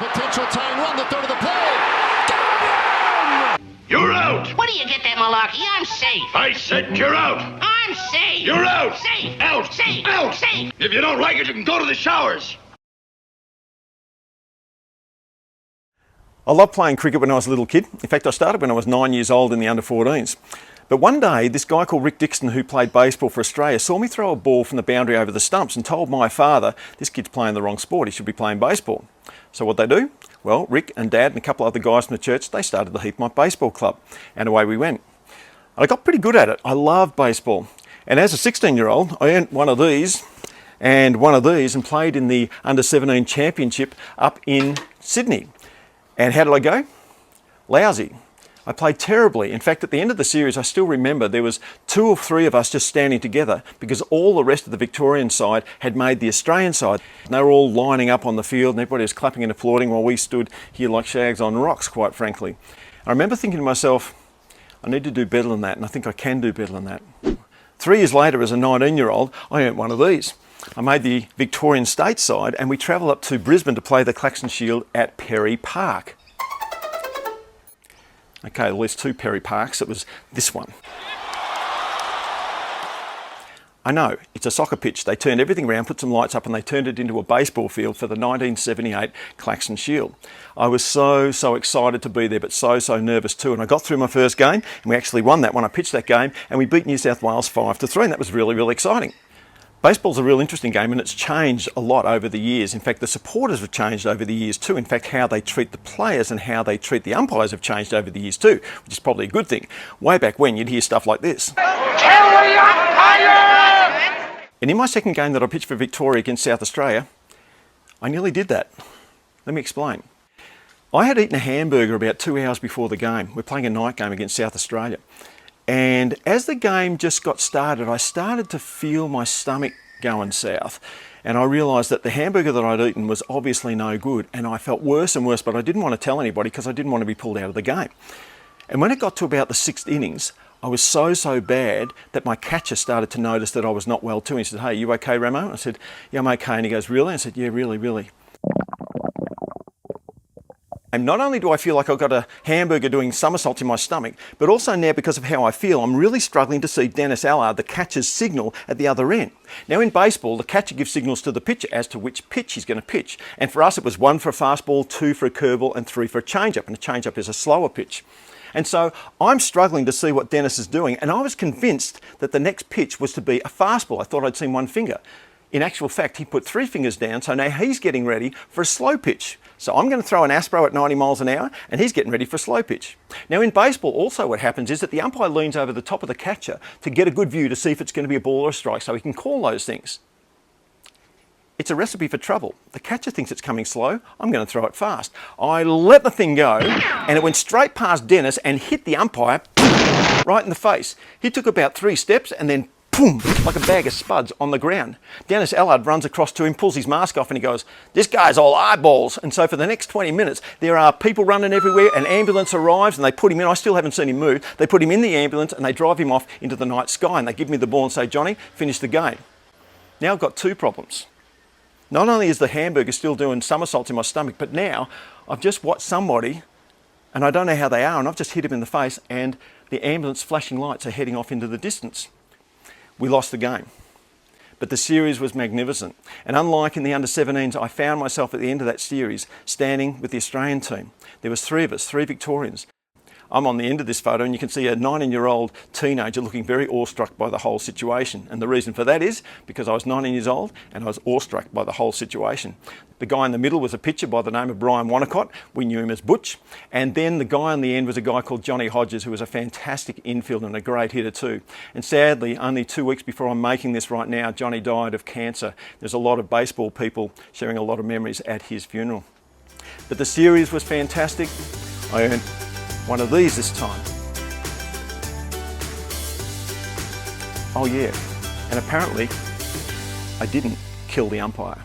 Potential tying run, the third of the play. Got him! You're out! Where do you get that malarkey? I'm safe. I said you're out! I'm safe. You're out! Safe. Out! Safe. Out! Safe. If you don't like it, you can go to the showers. I loved playing cricket when I was a little kid. In fact, I started when I was 9 years old in the under-14s. But one day, this guy called Rick Dixon, who played baseball for Australia, saw me throw a ball from the boundary over the stumps and told my father, this kid's playing the wrong sport, he should be playing baseball. So what'd they do? Well, Rick and Dad and a couple of other guys from the church, they started the Heathmont Baseball Club. And away we went. I got pretty good at it. I loved baseball. And as a 16-year-old, I earned one of these and played in the under-17 championship up in Sydney. And how did I go? Lousy. I played terribly. In fact, at the end of the series, I still remember there was 2 or 3 of us just standing together because all the rest of the Victorian side had made the Australian side. And they were all lining up on the field and everybody was clapping and applauding while we stood here like shags on rocks, quite frankly. I remember thinking to myself, I need to do better than that, and I think I can do better than that. 3 years later, as a 19-year-old, I earned one of these. I made the Victorian state side and we travelled up to Brisbane to play the Claxon Shield at Perry Park. Okay, at least 2 Perry Parks, it was this one. I know, it's a soccer pitch. They turned everything around, put some lights up and they turned it into a baseball field for the 1978 Claxon Shield. I was so excited to be there, but so nervous too. And I got through my first game and we actually won that one. I pitched that game and we beat New South Wales 5-3 and that was really exciting. Baseball's a real interesting game and it's changed a lot over the years. In fact, the supporters have changed over the years too. In fact, how they treat the players and how they treat the umpires have changed over the years too, which is probably a good thing. Way back when, you'd hear stuff like this. Kill the umpire! And in my second game that I pitched for Victoria against South Australia, I nearly did that. Let me explain. I had eaten a hamburger about 2 hours before the game. We're playing a night game against South Australia. And as the game just got started, I started to feel my stomach going south. And I realised that the hamburger that I'd eaten was obviously no good. And I felt worse and worse, but I didn't want to tell anybody because I didn't want to be pulled out of the game. And when it got to about the 6th innings, I was so bad that my catcher started to notice that I was not well too. He said, "Hey, you okay, Ramo?" I said, "Yeah, I'm okay." And he goes, "Really?" I said, "Yeah, really." And not only do I feel like I've got a hamburger doing somersaults in my stomach, but also now because of how I feel, I'm really struggling to see Dennis Allard, the catcher's signal at the other end. Now in baseball, the catcher gives signals to the pitcher as to which pitch he's going to pitch. And for us, it was 1 for a fastball, 2 for a curveball, and 3 for a changeup. And a changeup is a slower pitch. And so I'm struggling to see what Dennis is doing. And I was convinced that the next pitch was to be a fastball. I thought I'd seen 1 finger. In actual fact, he put 3 fingers down, so now he's getting ready for a slow pitch. So I'm going to throw an Aspro at 90 miles an hour, and he's getting ready for a slow pitch. Now in baseball, also what happens is that the umpire leans over the top of the catcher to get a good view to see if it's going to be a ball or a strike, so he can call those things. It's a recipe for trouble. The catcher thinks it's coming slow, I'm going to throw it fast. I let the thing go, and it went straight past Dennis and hit the umpire right in the face. He took about 3 steps and then boom, like a bag of spuds on the ground. Dennis Allard runs across to him, pulls his mask off and he goes, "This guy's all eyeballs." And so for the next 20 minutes, there are people running everywhere, an ambulance arrives and they put him in. I still haven't seen him move. They put him in the ambulance and they drive him off into the night sky and they give me the ball and say, "Johnny, finish the game." Now I've got 2 problems. Not only is the hamburger still doing somersaults in my stomach, but now I've just watched somebody and I don't know how they are and I've just hit him in the face and the ambulance flashing lights are heading off into the distance. We lost the game, but the series was magnificent. And unlike in the under-17s, I found myself at the end of that series standing with the Australian team. There was 3 of us, 3 Victorians. I'm on the end of this photo and you can see a 19-year-old teenager looking very awestruck by the whole situation. And the reason for that is because I was 19 years old and I was awestruck by the whole situation. The guy in the middle was a pitcher by the name of Brian Wonnacott. We knew him as Butch. And then the guy on the end was a guy called Johnny Hodges, who was a fantastic infielder and a great hitter too. And sadly, only 2 weeks before I'm making this right now, Johnny died of cancer. There's a lot of baseball people sharing a lot of memories at his funeral. But the series was fantastic. I earned one of these this time. Oh yeah, and apparently I didn't kill the umpire.